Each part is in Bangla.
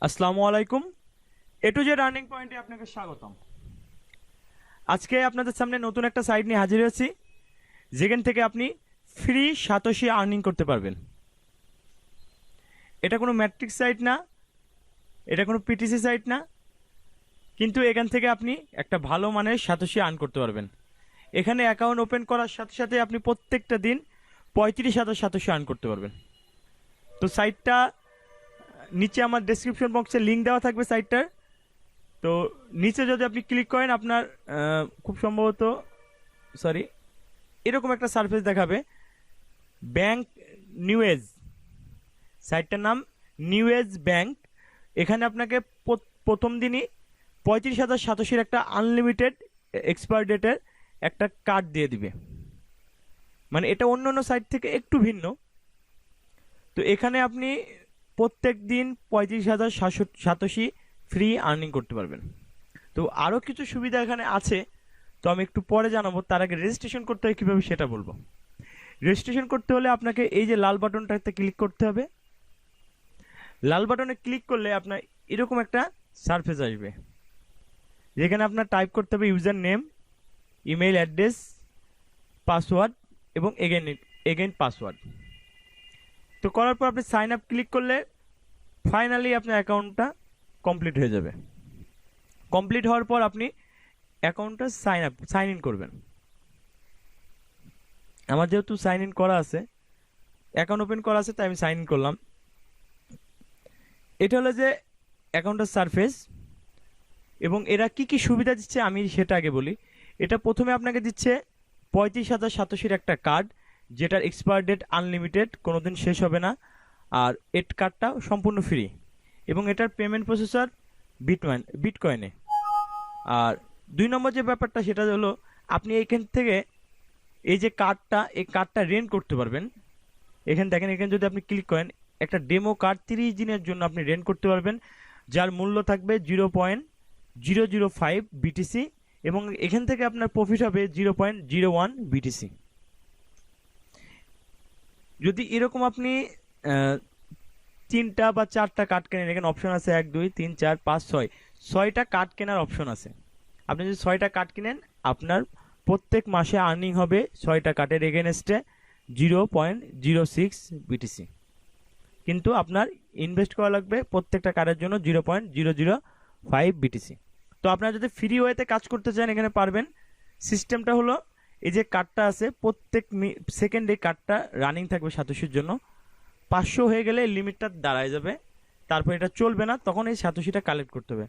আসসালামু আলাইকুম। এ টু জেড আর্নিং পয়েন্টে আপনাকে স্বাগতম। আজকে আপনাদের সামনে নতুন একটা সাইট নিয়ে হাজির হয়েছি, যেখান থেকে আপনি ফ্রি সাতোশি আর্নিং করতে পারবেন। এটা কোনো ম্যাট্রিক্স সাইট না, এটা কোনো পিটিসি সাইট না, কিন্তু এখান থেকে আপনি একটা ভালো মানের সাতোশি আর্ন করতে পারবেন। এখানে অ্যাকাউন্ট ওপেন করার সাথে সাথে আপনি প্রত্যেকটা দিন 35,000 সাতোশি আর্ন করতে পারবেন। তো সাইটটা নিচে আমার ডেসক্রিপশন বক্সে লিঙ্ক দেওয়া থাকবে সাইটটার। তো নিচে যদি আপনি ক্লিক করেন, আপনার খুব সম্ভবত, সরি, এরকম একটা সার্ফেস দেখাবে, ব্যাংক নিউএজ, সাইটটার নাম নিউএজ ব্যাংক। এখানে আপনাকে প্রথম দিনই 35,087 একটা আনলিমিটেড এক্সপায়ার ডেটের একটা কার্ড দিয়ে দিবে। মানে এটা অন্য অন্য সাইট থেকে একটু ভিন্ন। তো এখানে আপনি প্রত্যেক দিন 35,087 ফ্রি আর্নিং করতে পারবেন। তো আরও কিছু সুবিধা এখানে আছে, তো আমি একটু পরে জানাবো। তার আগে রেজিস্ট্রেশন করতে হয় কীভাবে সেটা বলবো। রেজিস্ট্রেশন করতে হলে আপনাকে এই যে লাল বাটনটাতে ক্লিক করতে হবে। লাল বাটনে ক্লিক করলে আপনার এরকম একটা সারফেস আসবে, যেখানে আপনার টাইপ করতে হবে user name, email address, password এবং এগেন এগেন পাসওয়ার্ড। তো করার পর আপনি সাইন আপ ক্লিক করলে ফাইনালি আপনার অ্যাকাউন্টটা কমপ্লিট হয়ে যাবে। কমপ্লিট হওয়ার পর আপনি অ্যাকাউন্টটা সাইন ইন করবেন। আমার যেহেতু সাইন ইন করা আছে, অ্যাকাউন্ট ওপেন করা আছে, তাই আমি সাইন ইন করলাম। এটা হলো যে অ্যাকাউন্টের সারফেস, এবং এরা কি কি সুবিধা দিচ্ছে আমি সেটা আগে বলি। এটা প্রথমে আপনাকে দিচ্ছে 35,087 একটা কার্ড, যেটার এক্সপায়ার ডেট আনলিমিটেড, কোনোদিন শেষ হবে না। আর এর কার্ডটা সম্পূর্ণ ফ্রি, এবং এটার পেমেন্ট প্রসেসর বিটকয়েনে। আর দুই নম্বর যে ব্যাপারটা সেটা হলো, আপনি এইখান থেকে এই কার্ডটা রেন্ট করতে পারবেন। এখানে দেখেন, এখানে যদি আপনি ক্লিক করেন, একটা ডেমো কার্ড 30 দিনের জন্য আপনি রেন্ট করতে পারবেন, যার মূল্য থাকবে 0.005 বিটিসি, এবং এখান থেকে আপনার প্রফিট হবে 0.01 বিটিসি। যদি এরকম আপনি আহ, 3টা বা 4টা কার্ড কেনেন, এখানে অপশন আছে 1 2 3 4 5 6, 6টা কার্ড কেনার অপশন আছে। আপনি যদি 6টা কার্ড কিনেন, আপনার প্রত্যেক মাসে আর্নিং হবে 6টা কার্ডের এগেনস্টে 0.06 বিটিসি। কিন্তু আপনার ইনভেস্ট করা লাগবে প্রত্যেকটা কার্ডের জন্য 0.005 বিটিসি। তো আপনারা যদি ফ্রি ওয়েতে কাজ করতে চান, এখানে পারবেন। সিস্টেমটা হলো, এই যে কার্ডটা আছে, প্রত্যেক সেকেন্ডে কার্ডটা রানিং থাকবে সাতোশির জন্য। 500 হয়ে গেলে লিমিটটা দাঁড়ায় যাবে, তারপর এটা চলবে না, তখন এই সাতোশিটা কালেক্ট করতে হবে।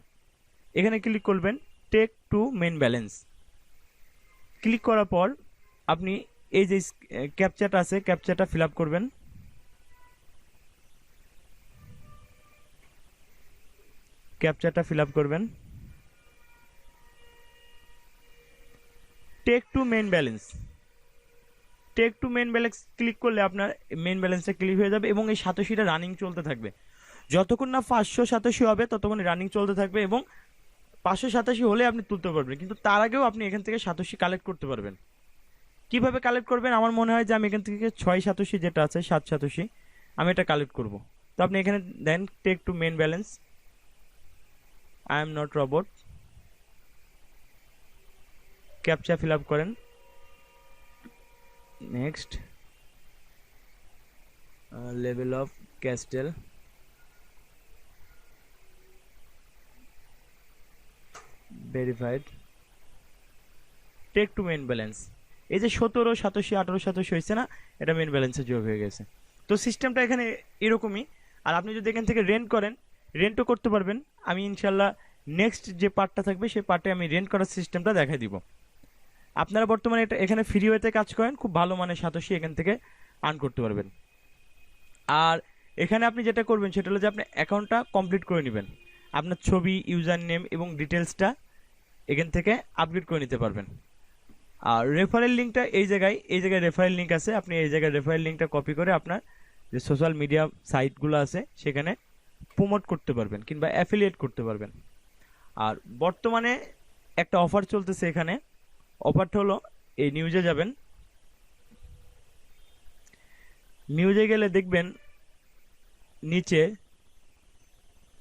এখানে ক্লিক করবেন take to main balance. Click করার পর আপনি এই যে ক্যাপচাটা আছে, ক্যাপচাটা ফিল আপ করবেন। ক্যাপচাটা ফিল আপ করবেন। Take to main balance, take to main balance click করলে আপনার মেন ব্যালেন্সটা ক্লিক হয়ে যাবে, এবং এই সাতোশিটা রানিং চলতে থাকবে। যতক্ষণ না 587 হবে ততক্ষণ রানিং চলতে থাকবে, এবং 587 হলে আপনি তুলতে পারবেন। কিন্তু তার আগেও আপনি এখান থেকে সাতোশি কালেক্ট করতে পারবেন। কিভাবে কালেক্ট করবেন? আমার মনে হয় যে আমি এখান থেকে 6 সাতোশি যেটা আছে, 7 সাতোশি, আমি এটা কালেক্ট করব। তো আপনি এখানে then take to main balance, I am not robot, captcha fill up করেন, next, level of castle, verified, take to main balance. এই যে 17 সাতোশি 18 সাতোশি হয়েছে না, এটা মেন ব্যালেন্সে যোগ হয়ে গেছে। তো সিস্টেমটা এখানে এরকমই। আর আপনি যদি এখান থেকে রেন্ট করেন, রেন্টও করতে পারবেন। আমি ইনশাল্লাহ নেক্সট যে পার্টটা থাকবে সেই পার্টে আমি রেন্ট করার সিস্টেমটা দেখাই দিব। আপনারা বর্তমানে এটা এখানে ফ্রি ওয়েতে কাজ করেন, খুব ভালো মানের সাতোশি এখান থেকে আর্ন করতে পারবেন। আর এখানে আপনি যেটা করবেন সেটা হলো যে আপনি অ্যাকাউন্টটা কমপ্লিট করে নেবেন। আপনার ছবি, ইউজার নেম এবং ডিটেলসটা এখান থেকে আপডেট করে নিতে পারবেন। আর রেফারেল লিঙ্কটা এই জায়গায় রেফারেল লিঙ্ক আছে, আপনি এই জায়গায় রেফারেল লিঙ্কটা কপি করে আপনার যে সোশ্যাল মিডিয়া সাইটগুলো আছে সেখানে প্রমোট করতে পারবেন, কিংবা অ্যাফিলিয়েট করতে পারবেন। আর বর্তমানে একটা অফার চলতেছে এখানে। অফারটা হলো, এই নিউজে যাবেন, নিউজে গেলে দেখবেন নিচে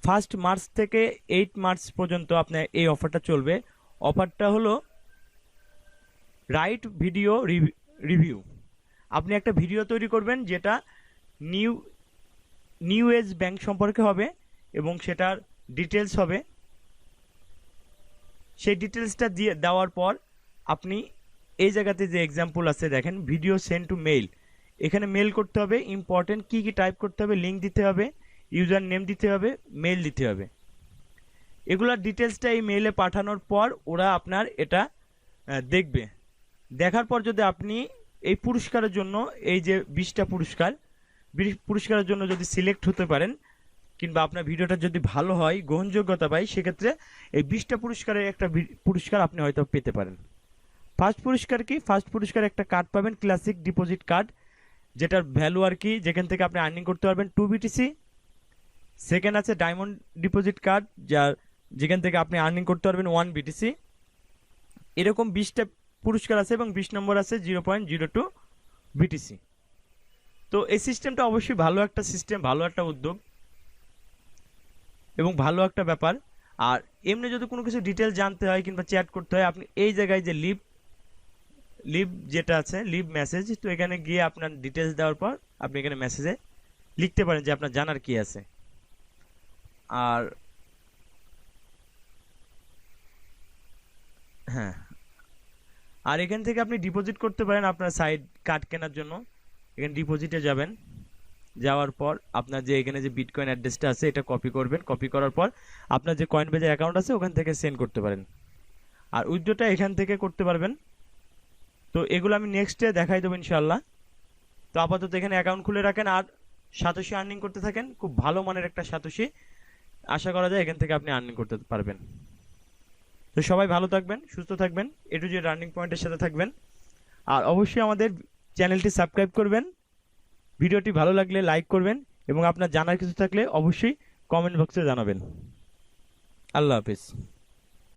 1 মার্চ থেকে 8 মার্চ পর্যন্ত আপনার এই অফারটা চলবে। অফারটা হলো রাইট ভিডিও রিভিউ। আপনি একটা ভিডিও তৈরি করবেন যেটা নিউ নিউ এজ ব্যাংক সম্পর্কে হবে এবং সেটার ডিটেলস হবে। সেই ডিটেলসটা দিয়ে দেওয়ার পর আপনি এই জায়গাতে যে এক্সাম্পল আছে দেখেন, ভিডিও সেন্ড টু মেইল, এখানে মেল করতে হবে। ইম্পর্টেন্ট কি কি টাইপ করতে হবে, লিঙ্ক দিতে হবে, ইউজার নেম দিতে হবে, মেল দিতে হবে। এগুলার ডিটেলসটা এই মেইলে পাঠানোর পর ওরা আপনার এটা দেখবে। দেখার পর যদি আপনি এই পুরস্কারের জন্য, এই যে 20টা পুরস্কারের জন্য যদি সিলেক্ট হতে পারেন, কিংবা আপনার ভিডিওটা যদি ভালো হয়, গ্রহণযোগ্যতা পায়, সেক্ষেত্রে এই 20টা পুরস্কারের একটা পুরস্কার আপনি হয়তো পেতে পারেন। ফার্স্ট পুরস্কার কি? ফার্স্ট পুরস্কার একটা কার্ড পাবেন, ক্লাসিক ডিপোজিট কার্ড, যেটার ভ্যালু আর কি, যেখান থেকে আপনি আর্নিং করতে পারবেন 2 বিটিসি। সেকেন্ড আছে ডায়মন্ড ডিপোজিট কার্ড, যেখান থেকে আপনি আর্নিং করতে পারবেন 1 বিটিসি। এরকম 20টা পুরস্কার আছে এবং 20 নম্বর আছে 0.02 বিটিসি। তো এই সিস্টেমটা অবশ্যই ভালো একটা সিস্টেম, ভালো একটা উদ্যোগ এবং ভালো একটা ব্যাপার। আর এমনি যদি কোনো কিছু ডিটেল জানতে হয় কিংবা চ্যাট করতে হয়, আপনি এই জায়গায় যে লিভ যেটা আছে, লিভ মেসেজ, তো এখানে গিয়ে আপনার ডিটেলস দেওয়ার পর আপনি এখানে মেসেজে লিখতে পারেন যে আপনার জানার কি আছে। আর হ্যাঁ, আর এখান থেকে আপনি ডিপোজিট করতে পারেন আপনার সাইড কার্ড কেনার জন্য। এখানে ডিপোজিটে যাবেন, যাওয়ার পর আপনার যে এখানে যে বিটকয়েন অ্যাড্রেসটা আছে এটা কপি করবেন। কপি করার পর আপনার যে কয়েনবেজের অ্যাকাউন্ট আছে ওখান থেকে সেন্ড করতে পারেন। আর উইথড্রটা এখান থেকে করতে পারবেন। তো এগুলো আমি নেক্সটে দেখাই দেবো ইনশাল্লাহ। তো আপাতত এখানে অ্যাকাউন্ট খুলে রাখেন আর সাতোশি আর্নিং করতে থাকেন। খুব ভালো মানের একটা সাতোশি আশা করা যায় এখান থেকে আপনি আর্নিং করতে পারবেন। তো সবাই ভালো থাকবেন, সুস্থ থাকবেন, এটু যে রানিং পয়েন্টের সাথে থাকবেন। আর অবশ্যই আমাদের চ্যানেলটি সাবস্ক্রাইব করবেন। ভিডিওটি ভালো লাগলে লাইক করবেন এবং আপনার জানার কিছু থাকলে অবশ্যই কমেন্ট বক্সে জানাবেন। আল্লাহ হাফিজ।